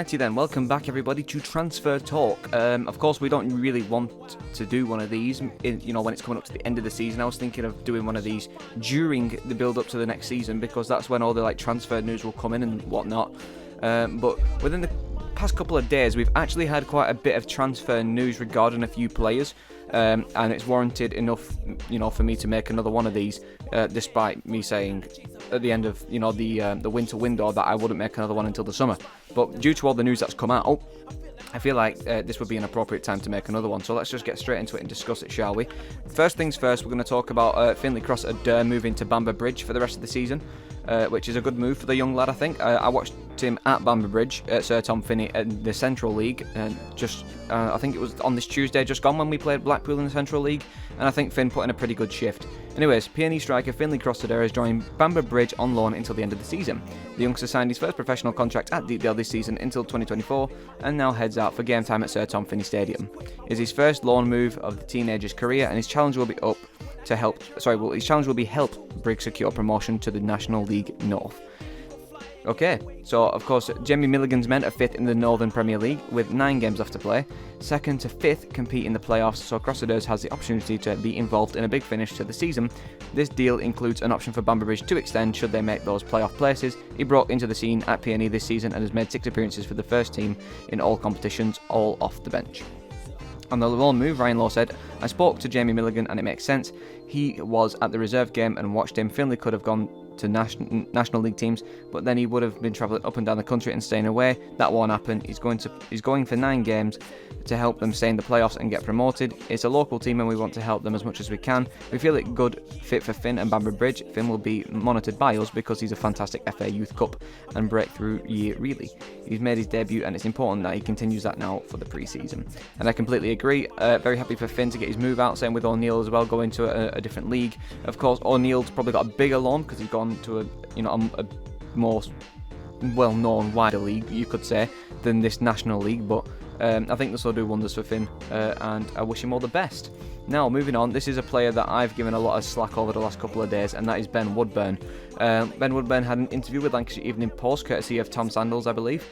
Alrighty then, welcome back everybody to Transfer Talk. Of course, we don't really want to do one of these, when it's coming up to the end of the season. I was thinking of doing one of these during the build-up to the next season, because that's when all the transfer news will come in and whatnot. But within the past couple of days, we've actually had quite a bit of transfer news regarding a few players, and it's warranted enough, for me to make another one of these, despite me saying at the end of, the winter window that I wouldn't make another one until the summer. But due to all the news that's come out, I feel like this would be an appropriate time to make another one. So let's just get straight into it and discuss it, shall we? First things first, we're going to talk about Finley Cross-Adair moving to Bamber Bridge for the rest of the season, which is a good move for the young lad, I think. I watched him at Bamber Bridge at Sir Tom Finney in the Central League, and I think it was on this Tuesday just gone when we played Blackpool in the Central League, and I think Finn put in a pretty good shift. Anyways, PNE striker Finley Cross-Adair is joining Bamber Bridge on loan until the end of the season. The youngster signed his first professional contract at Deepdale this season until 2024, and now heads out for game time at Sir Tom Finney Stadium. It is his first loan move of the teenager's career, and his challenge will be help Briggs secure promotion to the National League North. Okay, so of course Jamie Milligan's men are 5th in the Northern Premier League with 9 games left to play. 2nd to 5th compete in the playoffs, so Cross-Adair has the opportunity to be involved in a big finish to the season. This deal includes an option for Bamber Bridge to extend should they make those playoff places. He broke into the scene at PNE this season and has made 6 appearances for the first team in all competitions, all off the bench. On the loan move, Ryan Lowe said, "I spoke to Jamie Milligan and it makes sense. He was at the reserve game and watched him. Finley could have gone to National League teams, but then he would have been travelling up and down the country and staying away. That won't happen. He's going for 9 games to help them stay in the playoffs and get promoted. It's a local team and we want to help them as much as we can. We feel it good fit for Finn and Bamber Bridge. Finn will be monitored by us because he's a fantastic FA Youth Cup and breakthrough year really. He's made his debut and it's important that he continues that now for the pre-season." And I completely agree. Very happy for Finn to get his move out. Same with O'Neill as well, going to a different league. Of course, O'Neill's probably got a bigger loan because he's gone to a more well-known, wider league, you could say, than this National League. But I think this will do wonders for Finn, and I wish him all the best. Now, moving on, this is a player that I've given a lot of slack over the last couple of days, and that is Ben Woodburn. Ben Woodburn had an interview with Lancashire Evening Post, courtesy of Tom Sandals, I believe,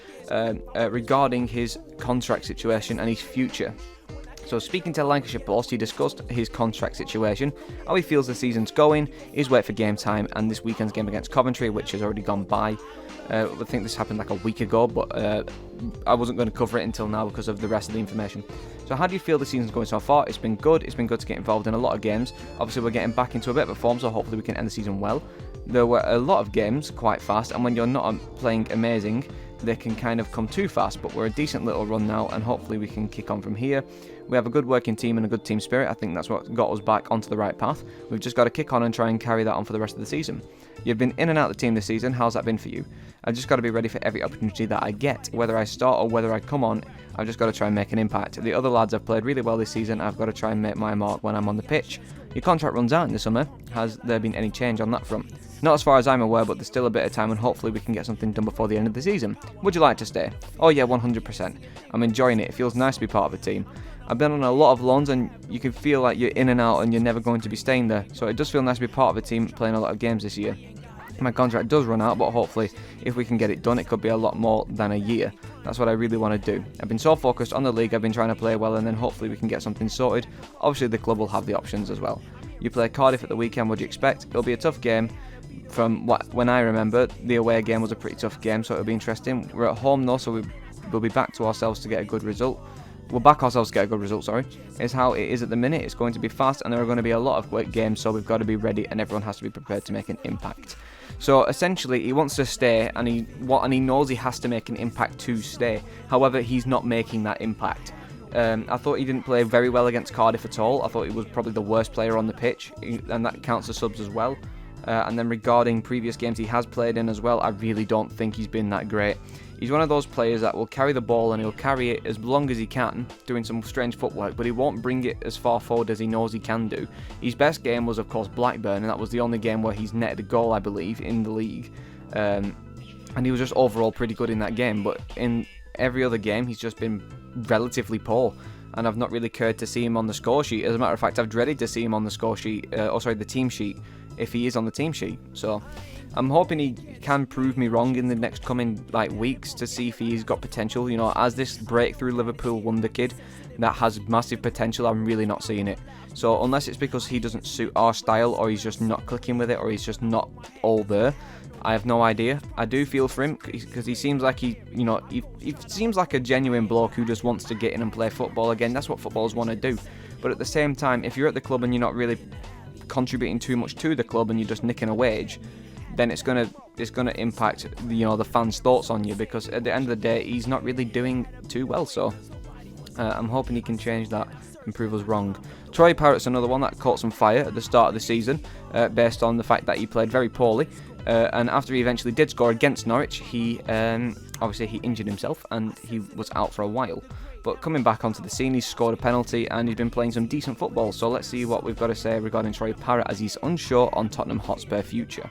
regarding his contract situation and his future. So speaking to Lancashire Post, he discussed his contract situation, how he feels the season's going, his wait for game time, and this weekend's game against Coventry, which has already gone by. I think this happened like a week ago, but I wasn't going to cover it until now because of the rest of the information. So how do you feel the season's going so far? It's been good. It's been good to get involved in a lot of games. Obviously, we're getting back into a bit of a form, so hopefully we can end the season well. There were a lot of games quite fast, and when you're not playing amazing, they can kind of come too fast, but we're a decent little run now, and hopefully we can kick on from here. We have a good working team and a good team spirit. I think that's what got us back onto the right path. We've just got to kick on and try and carry that on for the rest of the season. You've been in and out of the team this season. How's that been for you? I've just got to be ready for every opportunity that I get. Whether I start or whether I come on, I've just got to try and make an impact. The other lads have played really well this season. I've got to try and make my mark when I'm on the pitch. Your contract runs out in the summer. Has there been any change on that front? Not as far as I'm aware, but there's still a bit of time and hopefully we can get something done before the end of the season. Would you like to stay? Oh yeah, 100%. I'm enjoying it. It feels nice to be part of a team. I've been on a lot of loans and you can feel like you're in and out and you're never going to be staying there. So it does feel nice to be part of a team playing a lot of games this year. My contract does run out, but hopefully if we can get it done, it could be a lot more than a year. That's what I really want to do. I've been so focused on the league, I've been trying to play well, and then hopefully we can get something sorted. Obviously the club will have the options as well. You play Cardiff at the weekend, what do you expect? It'll be a tough game. From when I remember, the away game was a pretty tough game, so it'll be interesting. We're at home though, so we'll be back to ourselves to get a good result. We'll back ourselves to get a good result, It's how it is at the minute. It's going to be fast and there are going to be a lot of great games, so we've got to be ready and everyone has to be prepared to make an impact. So essentially he wants to stay and he knows he has to make an impact to stay. However, he's not making that impact. I thought he didn't play very well against Cardiff at all. I thought he was probably the worst player on the pitch, and that counts as subs as well. And then regarding previous games he has played in as well, I really don't think he's been that great. He's one of those players that will carry the ball and he'll carry it as long as he can, doing some strange footwork, but he won't bring it as far forward as he knows he can do. His best game was, of course, Blackburn, and that was the only game where he's netted a goal, I believe, in the league. And he was just overall pretty good in that game, but in every other game he's just been relatively poor. And I've not really cared to see him on the score sheet. As a matter of fact, I've dreaded to see him on the score sheet, the team sheet, if he is on the team sheet. So I'm hoping he can prove me wrong in the next coming weeks to see if he's got potential. As this breakthrough Liverpool wonder kid that has massive potential, I'm really not seeing it. So unless it's because he doesn't suit our style, or he's just not clicking with it, or he's just not all there, I have no idea. I do feel for him because he seems like he seems like a genuine bloke who just wants to get in and play football again. That's what footballers want to do. But at the same time, if you're at the club and you're not really contributing too much to the club and you're just nicking a wage, then it's gonna impact the fans' thoughts on you, because at the end of the day he's not really doing too well. So I'm hoping he can change that and prove us wrong. Troy Parrott's another one that caught some fire at the start of the season, based on the fact that he played very poorly. And after he eventually did score against Norwich, he obviously he injured himself and he was out for a while. But coming back onto the scene, he's scored a penalty and he's been playing some decent football. So let's see what we've got to say regarding Troy Parrott, as he's unsure on Tottenham Hotspur future.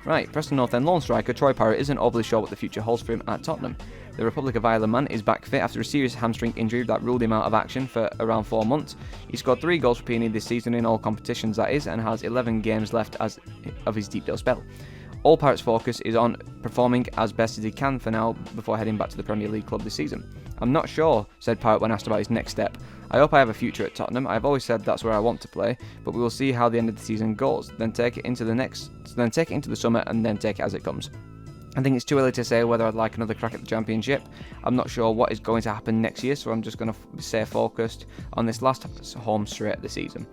Right, Preston North End lone striker Troy Parrott isn't overly sure what the future holds for him at Tottenham. The Republic of Ireland man is back fit after a serious hamstring injury that ruled him out of action for around 4 months. He scored 3 goals for Peony this season in all competitions, that is, and has 11 games left of his Deepdale spell. All Parrott's focus is on performing as best as he can for now before heading back to the Premier League club this season. I'm not sure, said Parrott when asked about his next step. I hope I have a future at Tottenham. I've always said that's where I want to play, but we will see how the end of the season goes. Then take it into the summer and then take it as it comes. I think it's too early to say whether I'd like another crack at the Championship. I'm not sure what is going to happen next year, so I'm just going to stay focused on this last home straight of the season.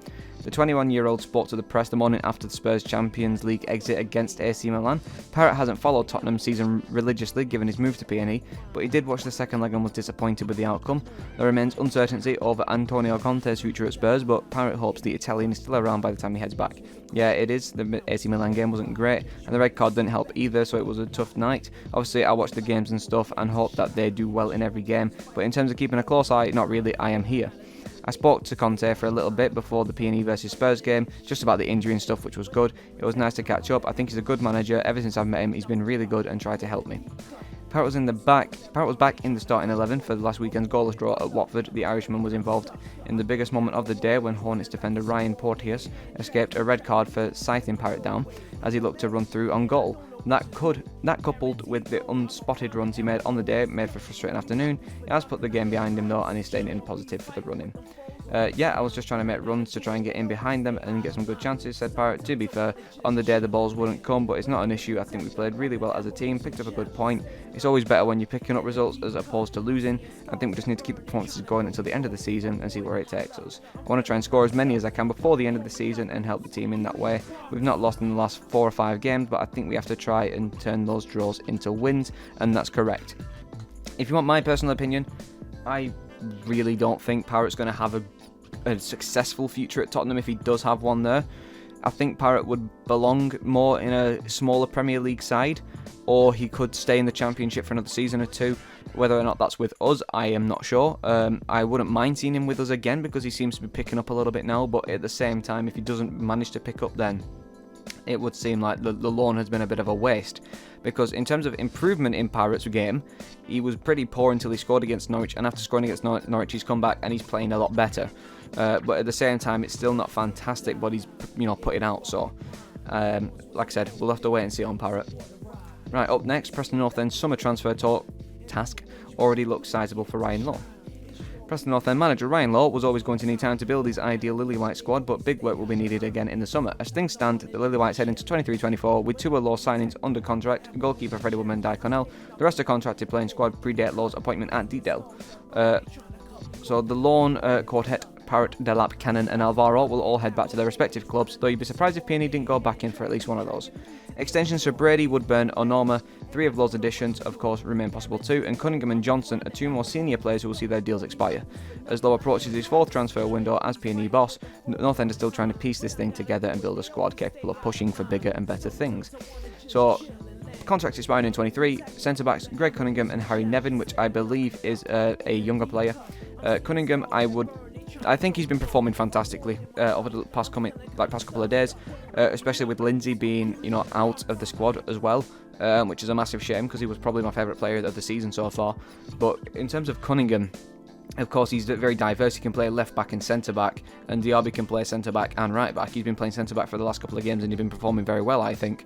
The 21-year-old spoke to the press the morning after the Spurs Champions League exit against AC Milan. Parrott hasn't followed Tottenham's season religiously given his move to PNE, but he did watch the second leg and was disappointed with the outcome. There remains uncertainty over Antonio Conte's future at Spurs, but Parrott hopes the Italian is still around by the time he heads back. Yeah, it is. The AC Milan game wasn't great, and the red card didn't help either, so it was a tough night. Obviously, I watch the games and stuff and hope that they do well in every game, but in terms of keeping a close eye, not really. I am here. I spoke to Conte for a little bit before the PNE vs Spurs game, just about the injury and stuff, which was good. It was nice to catch up. I think he's a good manager. Ever since I've met him, he's been really good and tried to help me. Parrott was back in the starting 11 for last weekend's goalless draw at Watford. The Irishman was involved in the biggest moment of the day when Hornets defender Ryan Porteous escaped a red card for scything Parrott down as he looked to run through on goal. That coupled with the unspotted runs he made on the day made for a frustrating afternoon. He has put the game behind him though, and he's staying in positive for the running. I was just trying to make runs to try and get in behind them and get some good chances, said Parrott. To be fair, on the day the balls wouldn't come, but it's not an issue. I think we played really well as a team, picked up a good point. It's always better when you're picking up results as opposed to losing. I think we just need to keep the performances going until the end of the season and see where it takes us. I want to try and score as many as I can before the end of the season and help the team in that way. We've not lost in the last 4 or 5 games, but I think we have to try and turn those draws into wins, and that's correct. If you want my personal opinion, I really don't think Parrott's going to have a successful future at Tottenham if he does have one there. I think Parrott would belong more in a smaller Premier League side, or he could stay in the Championship for another season or 2. Whether or not that's with us, I am not sure. I wouldn't mind seeing him with us again because he seems to be picking up a little bit now, but at the same time, if he doesn't manage to pick up, then it would seem like the loan has been a bit of a waste. Because in terms of improvement in Parrott's game, he was pretty poor until he scored against Norwich, and after scoring against Norwich, he's come back and he's playing a lot better. But at the same time, it's still not fantastic, but he's putting out. So, like I said, we'll have to wait and see on Parrott. Right, up next, Preston North End's summer transfer task already looks sizable for Ryan Law. Preston North End manager Ryan Law was always going to need time to build his ideal Lily-White squad, but big work will be needed again in the summer. As things stand, the Lily-Whites head into 23-24 with 2 Law signings under contract, goalkeeper Freddie Woodman, Di Connell. The rest of the contracted playing squad predate Law's appointment at Deepdale. So the loan quartet, Parrott, Delap, Cannon and Alvaro will all head back to their respective clubs, though you'd be surprised if Peony didn't go back in for at least one of those. Extensions for Brady, Woodburn or Norma, 3 of Law's additions, of course, remain possible too, and Cunningham and Johnson are 2 more senior players who will see their deals expire. As Law approaches his 4th transfer window as Peony boss, North End is still trying to piece this thing together and build a squad capable of pushing for bigger and better things. So, contracts expiring in 23, centre-backs Greg Cunningham and Harry Nevin, which I believe is a younger player. Cunningham, I think he's been performing fantastically over the past couple of days, especially with Lindsay being out of the squad as well, which is a massive shame because he was probably my favourite player of the season so far. But in terms of Cunningham, Of course, he's very diverse. He can play left back and centre back, and Diaby can play centre back and right back. He's been playing centre back for the last couple of games, and he's been performing very well, I think.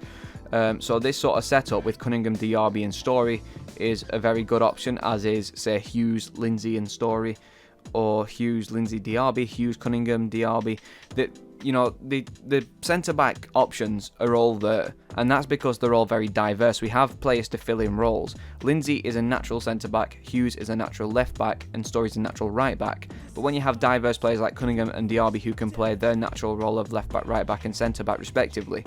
So this sort of setup with Cunningham, Diaby, and Story is a very good option, as is, say, Hughes, Lindsay, and Story, or Hughes, Lindsay, Diaby, Hughes, Cunningham, Diaby. The centre-back options are all there, and that's because they're all very diverse. We have players to fill in roles. Lindsay is a natural centre-back, Hughes is a natural left-back, and Story's a natural right-back. But when you have diverse players like Cunningham and Diaby who can play their natural role of left-back, right-back, and centre-back respectively,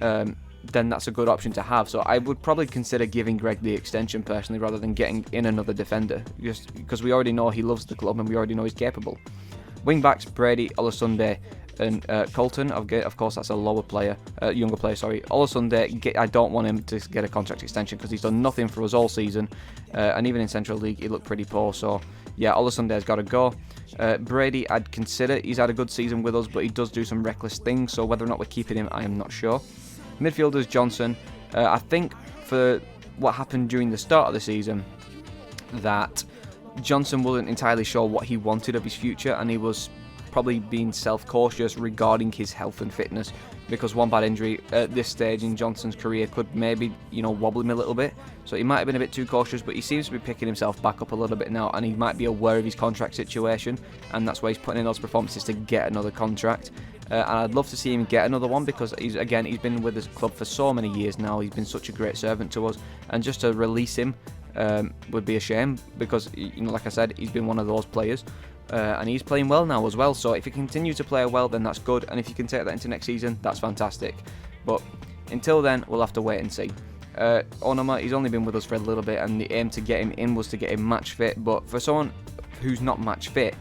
then that's a good option to have. So I would probably consider giving Greg the extension personally, rather than getting in another defender, just because we already know he loves the club and we already know he's capable. Wing-backs, Brady, Olasunde, and Colton. Of course, that's a younger player. Olasunde, I don't want him to get a contract extension because he's done nothing for us all season, and even in Central League he looked pretty poor. So yeah, Olasunde's got to go. Brady, I'd consider. He's had a good season with us, but he does do some reckless things, so whether or not we're keeping him, I am not sure. Midfielders, Johnson. I think for what happened during the start of the season, that Johnson wasn't entirely sure what he wanted of his future, and he was probably being self-cautious regarding his health and fitness, because one bad injury at this stage in Johnson's career could maybe, wobble him a little bit. So he might have been a bit too cautious, but he seems to be picking himself back up a little bit now, and he might be aware of his contract situation, and that's why he's putting in those performances to get another contract. And I'd love to see him get another one, because he's been with his club for so many years now. He's been such a great servant to us, and just to release him would be a shame, because like I said, he's been one of those players, and he's playing well now as well. So if he continues to play well, then that's good, and if you can take that into next season, that's fantastic. But until then, we'll have to wait and see. Onoma, he's only been with us for a little bit, and the aim to get him in was to get him match fit, but for someone who's not match fit,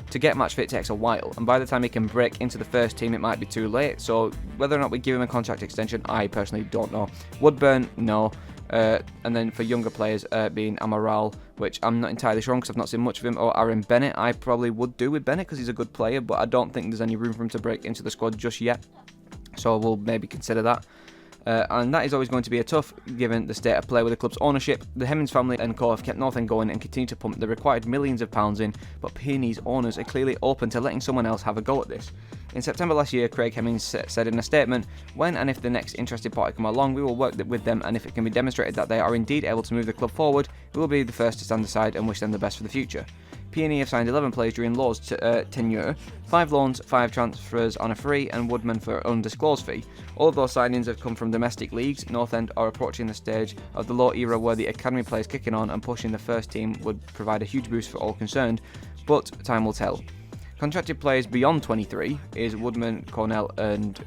to get match fit takes a while, and by the time he can break into the first team, it might be too late. So whether or not we give him a contract extension, I personally don't know. Woodburn, no. And then for younger players, being Amaral, which I'm not entirely sure because I've not seen much of him, or Aaron Bennett, I probably would do with Bennett because he's a good player, but I don't think there's any room for him to break into the squad just yet. So we'll maybe consider that. And that is always going to be a tough, given the state of play with the club's ownership. The Hemmings family and co have kept North End going and continue to pump the required millions of pounds in, but Peony's owners are clearly open to letting someone else have a go at this. In September last year, Craig Hemmings said in a statement, "When and if the next interested party come along, we will work with them, and if it can be demonstrated that they are indeed able to move the club forward, we will be the first to stand aside and wish them the best for the future." Peony have signed 11 players during Law's tenure, 5 loans, 5 transfers on a free, and Woodman for an undisclosed fee. All of those signings have come from domestic leagues. North End are approaching the stage of the Law era where the academy players kicking on and pushing the first team would provide a huge boost for all concerned, but time will tell. Contracted players beyond 23 is Woodman, Cornell, and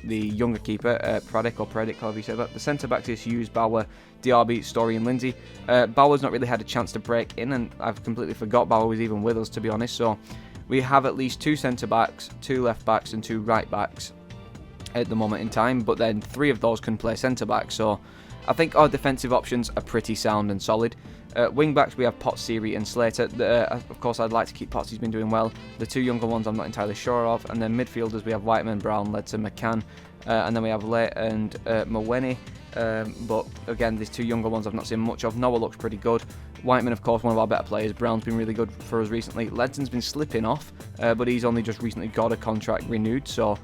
the younger keeper, Predic, however you say that. The centre-backs is Hughes, Bauer, Diaby, Story, and Lindsay. Bauer's not really had a chance to break in, and I've completely forgot Bauer was even with us, to be honest. So we have at least 2 centre-backs, 2 left-backs, and 2 right-backs at the moment in time, but then 3 of those can play centre-back. So I think our defensive options are pretty sound and solid. Wing-backs, we have Potts, Siri, and Slater. Of course, I'd like to keep Potts, he's been doing well. The 2 younger ones I'm not entirely sure of. And then midfielders, we have Whiteman, Brown, Ledson, McCann. And then we have Lay and Mawene. But again, these 2 younger ones I've not seen much of. Noah looks pretty good. Whiteman, of course, one of our better players. Brown's been really good for us recently. Ledson's been slipping off, but he's only just recently got a contract renewed. So,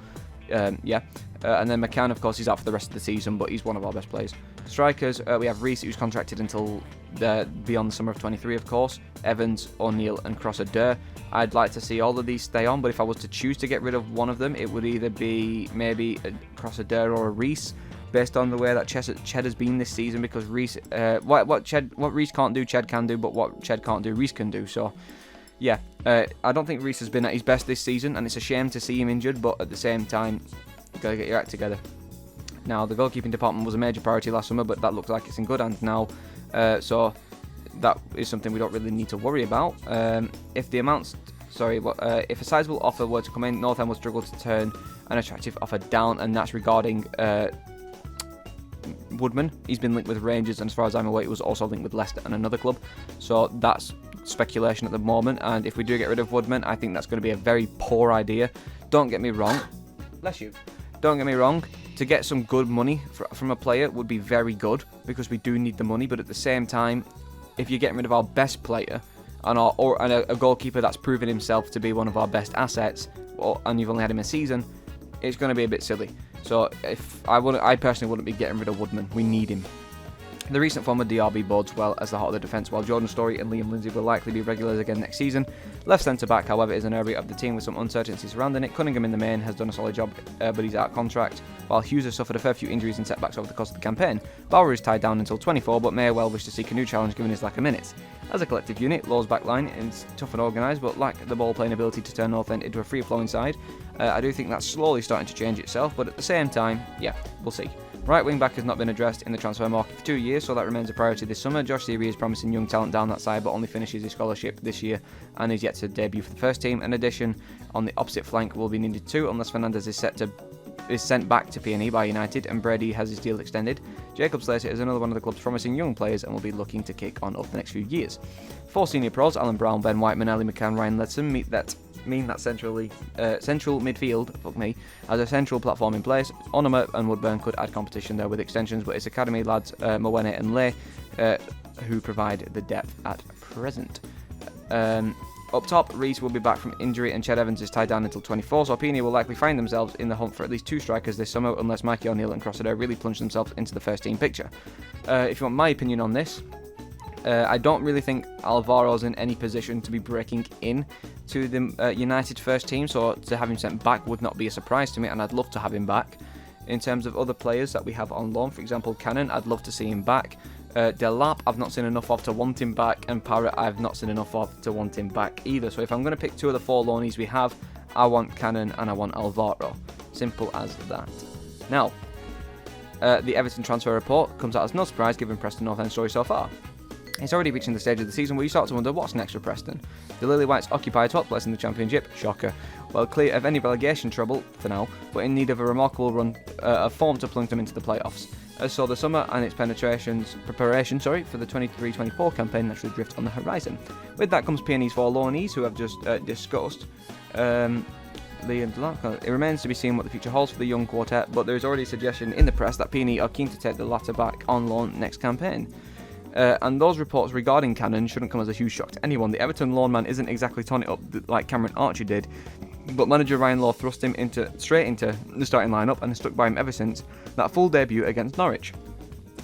yeah. And then McCann, of course, he's out for the rest of the season, but he's one of our best players. Strikers, we have Reese, who's contracted until beyond the summer of 23, of course. Evans, O'Neill, and Crosser-Durr. I'd like to see all of these stay on, but if I was to choose to get rid of one of them, it would either be maybe a Crosser-Durr or a Reese, based on the way that Ched has been this season, because Reese, what Reese can't do, Ched can do, but what Ched can't do, Reese can do. So, yeah, I don't think Reese has been at his best this season, and it's a shame to see him injured, but at the same time, you've got to get your act together. Now, the goalkeeping department was a major priority last summer, but that looks like it's in good hands now. So that is something we don't really need to worry about. If a sizable offer were to come in, North End would struggle to turn an attractive offer down, and that's regarding Woodman. He's been linked with Rangers, and as far as I'm aware, he was also linked with Leicester and another club. So that's speculation at the moment, and if we do get rid of Woodman, I think that's going to be a very poor idea. Don't get me wrong. Don't get me wrong. To get some good money from a player would be very good, because we do need the money, but at the same time, if you're getting rid of our best player and a goalkeeper that's proven himself to be one of our best assets, and you've only had him a season, it's going to be a bit silly. So I personally wouldn't be getting rid of Woodman. We need him. The recent form of DRB bodes well as the heart of the defence, while Jordan Story and Liam Lindsay will likely be regulars again next season. Left centre-back, however, is an area of the team with some uncertainty surrounding it. Cunningham in the main has done a solid job, but he's out of contract, while Hughes has suffered a fair few injuries and setbacks over the course of the campaign. Bauer is tied down until 24, but may well wish to seek a new challenge given his lack of minutes. As a collective unit, Law's backline is tough and organised, but lack the ball-playing ability to turn North End into a free-flowing side. I do think that's slowly starting to change itself, but at the same time, yeah, we'll see. Right wing back has not been addressed in the transfer market for 2 years, so that remains a priority this summer. Josh Seary is promising young talent down that side, but only finishes his scholarship this year and is yet to debut for the first team. In addition, on the opposite flank will be needed too, unless Fernandez is sent back to P&E by United and Brady has his deal extended. Jacob Slater is another one of the club's promising young players and will be looking to kick on over the next few years. 4 senior pros, Alan Brown, Ben Whiteman, Ali McCann, Ryan Ledson, mean that central midfield, has a central platform in place. Onuma and Woodburn could add competition there with extensions, but it's academy lads Mwene and Lay who provide the depth at present. Up top, Reese will be back from injury and Ched Evans is tied down until 24, so P&E will likely find themselves in the hunt for at least 2 strikers this summer unless Mikey O'Neill and Crossadere really plunge themselves into the first team picture. If you want my opinion on this, I don't really think Alvaro's in any position to be breaking in to the United first team, so to have him sent back would not be a surprise to me, and I'd love to have him back. In terms of other players that we have on loan, for example, Cannon, I'd love to see him back. Delap, I've not seen enough of to want him back, and Parrott, I've not seen enough of to want him back either. So if I'm going to pick 2 of the 4 loanees we have, I want Cannon and I want Alvaro. Simple as that. Now, the Everton transfer report comes out as no surprise given Preston North End story so far. It's already reaching the stage of the season where you start to wonder what's next for Preston. The Lily Whites occupy 12th place in the Championship, shocker, well clear of any relegation trouble for now, but in need of a remarkable run of form to plunge them into the playoffs. So the summer and its preparation for the 23-24 campaign naturally drift on the horizon. With that comes P&E's 4 loanees, who I've just discussed. Liam Delap. It remains to be seen what the future holds for the young quartet, but there is already a suggestion in the press that P&E are keen to take the latter back on loan next campaign. And those reports regarding Cannon shouldn't come as a huge shock to anyone. The Everton loan man isn't exactly torn it up like Cameron Archer did, but manager Ryan Law thrust him straight into the starting lineup and has stuck by him ever since that full debut against Norwich.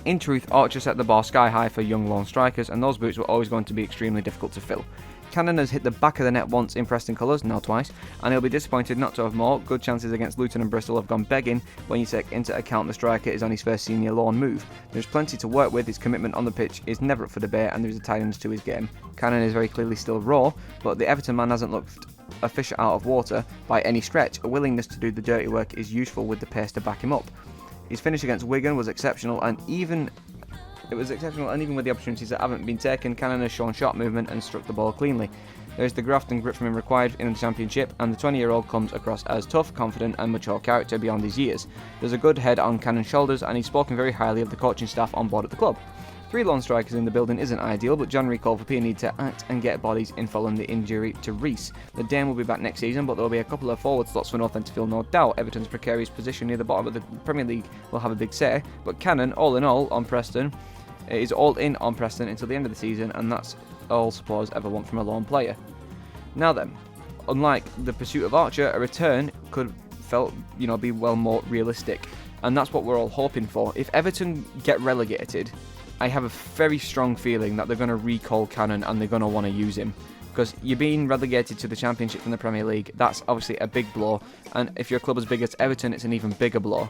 In truth, Archer set the bar sky high for young lone strikers, and those boots were always going to be extremely difficult to fill. Cannon has hit the back of the net once in Preston colours, now twice, and he'll be disappointed not to have more. Good chances against Luton and Bristol have gone begging when you take into account the striker is on his first senior loan move. There's plenty to work with, his commitment on the pitch is never up for debate, and there is a tidiness to his game. Cannon is very clearly still raw, but the Everton man hasn't looked a fish out of water by any stretch. A willingness to do the dirty work is useful with the pace to back him up. His finish against Wigan was exceptional, and even with the opportunities that haven't been taken, Cannon has shown sharp movement and struck the ball cleanly. There is the graft and grit from him required in the Championship, and the 20-year-old comes across as tough, confident and mature character beyond his years. There's a good head on Cannon's shoulders, and he's spoken very highly of the coaching staff on board at the club. 3 lone strikers in the building isn't ideal, but January called for P&E to act and get bodies in following the injury to Reese. The Dane will be back next season, but there will be a couple of forward slots for North End to fill, no doubt. Everton's precarious position near the bottom of the Premier League will have a big say, but Cannon, all in all, on Preston, is all in on Preston until the end of the season, and that's all supporters ever want from a lone player. Now then, unlike the pursuit of Archer, a return could be well more realistic, and that's what we're all hoping for. If Everton get relegated, I have a very strong feeling that they're going to recall Cannon and they're going to want to use him, because you're being relegated to the Championship from the Premier League. That's obviously a big blow, and if you're a club as big as Everton, it's an even bigger blow.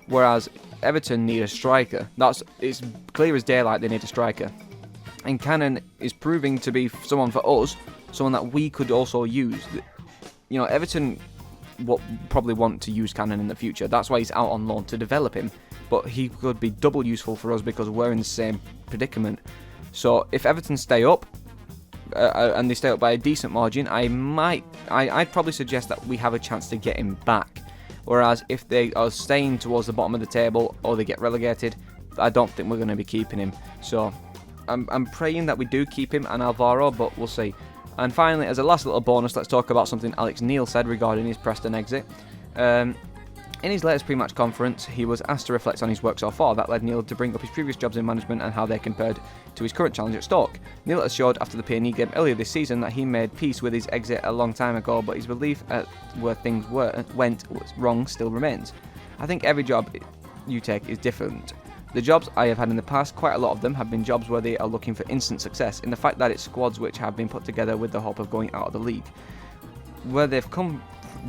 Whereas Everton need a striker. It's clear as daylight they need a striker, and Cannon is proving to be someone for us, someone that we could also use. Everton will probably want to use Cannon in the future. That's why he's out on loan, to develop him. But he could be double useful for us because we're in the same predicament. So if Everton stay up, and they stay up by a decent margin, I'd probably suggest that we have a chance to get him back. Whereas if they are staying towards the bottom of the table or they get relegated, I don't think we're going to be keeping him. So I'm praying that we do keep him and Alvaro, but we'll see. And finally, as a last little bonus, let's talk about something Alex Neil said regarding his Preston exit. In his latest pre-match conference, he was asked to reflect on his work so far. That led Neil to bring up his previous jobs in management and how they compared to his current challenge at Stoke. Neil assured after the P&E game earlier this season that he made peace with his exit a long time ago, but his belief at where things went wrong still remains. I think every job you take is different. The jobs I have had in the past, quite a lot of them, have been jobs where they are looking for instant success, in the fact that it's squads which have been put together with the hope of going out of the league. Where they've come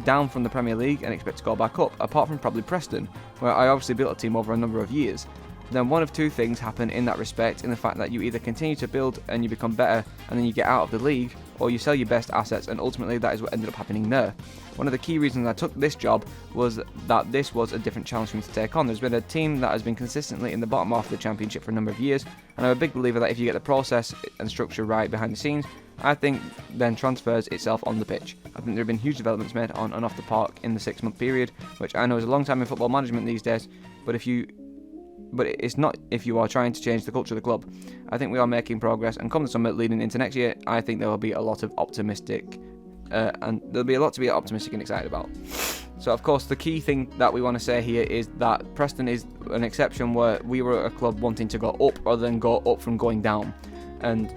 down from the Premier League and expect to go back up, apart from probably Preston, where I obviously built a team over a number of years. Then one of two things happen in that respect, in the fact that you either continue to build and you become better and then you get out of the league, or you sell your best assets, and ultimately that is what ended up happening there. One of the key reasons I took this job was that this was a different challenge for me to take on. There's been a team that has been consistently in the bottom half of the Championship for a number of years, and I'm a big believer that if you get the process and structure right behind the scenes, I think then transfers itself on the pitch. I think there have been huge developments made on and off the park in the 6-month period, which I know is a long time in football management these days, but it's not if you are trying to change the culture of the club. I think we are making progress, and come the summer leading into next year, I think there will be a lot of optimistic, and there'll be a lot to be optimistic and excited about. So of course the key thing that we want to say here is that Preston is an exception where we were a club wanting to go up rather than go up from going down, and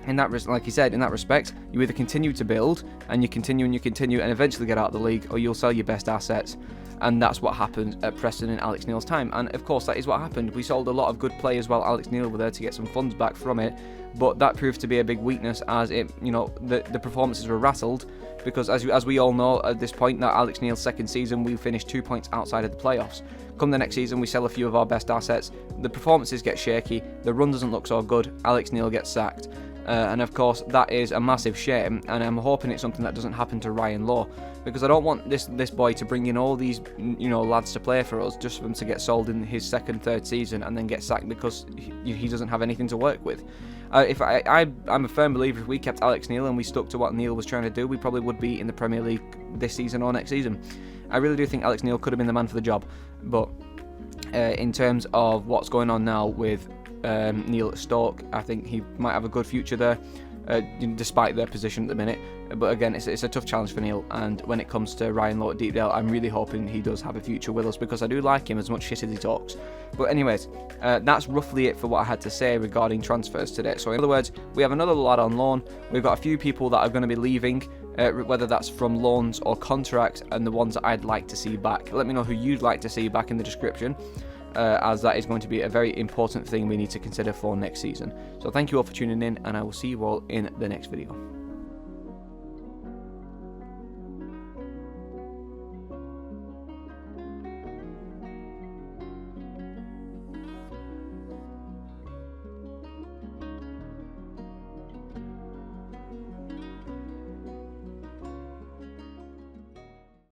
in that, like he said, in that respect, you either continue to build and you continue and eventually get out of the league, or you'll sell your best assets. And that's what happened at Preston in Alex Neil's time. And of course, that is what happened. We sold a lot of good players while Alex Neil were there to get some funds back from it. But that proved to be a big weakness, as it, the performances were rattled. Because as we all know at this point, that Alex Neil's second season, we finished 2 points outside of the playoffs. Come the next season, we sell a few of our best assets. The performances get shaky. The run doesn't look so good. Alex Neil gets sacked. And of course, that is a massive shame, and I'm hoping it's something that doesn't happen to Ryan Law, because I don't want this boy to bring in all these lads to play for us just for them to get sold in his second, third season and then get sacked because he doesn't have anything to work with. I'm a firm believer if we kept Alex Neil and we stuck to what Neil was trying to do, we probably would be in the Premier League this season or next season. I really do think Alex Neil could have been the man for the job, but in terms of what's going on now with Neil at Stoke, I think he might have a good future there, despite their position at the minute. But again, it's a tough challenge for Neil, and when it comes to Ryan Law at Deepdale, I'm really hoping he does have a future with us, because I do like him as much shit as he talks. But anyways, that's roughly it for what I had to say regarding transfers today. So in other words, we have another lad on loan, we've got a few people that are going to be leaving, whether that's from loans or contracts, and the ones that I'd like to see back. Let me know who you'd like to see back in the description, as that is going to be a very important thing we need to consider for next season. So thank you all for tuning in, and I will see you all in the next video.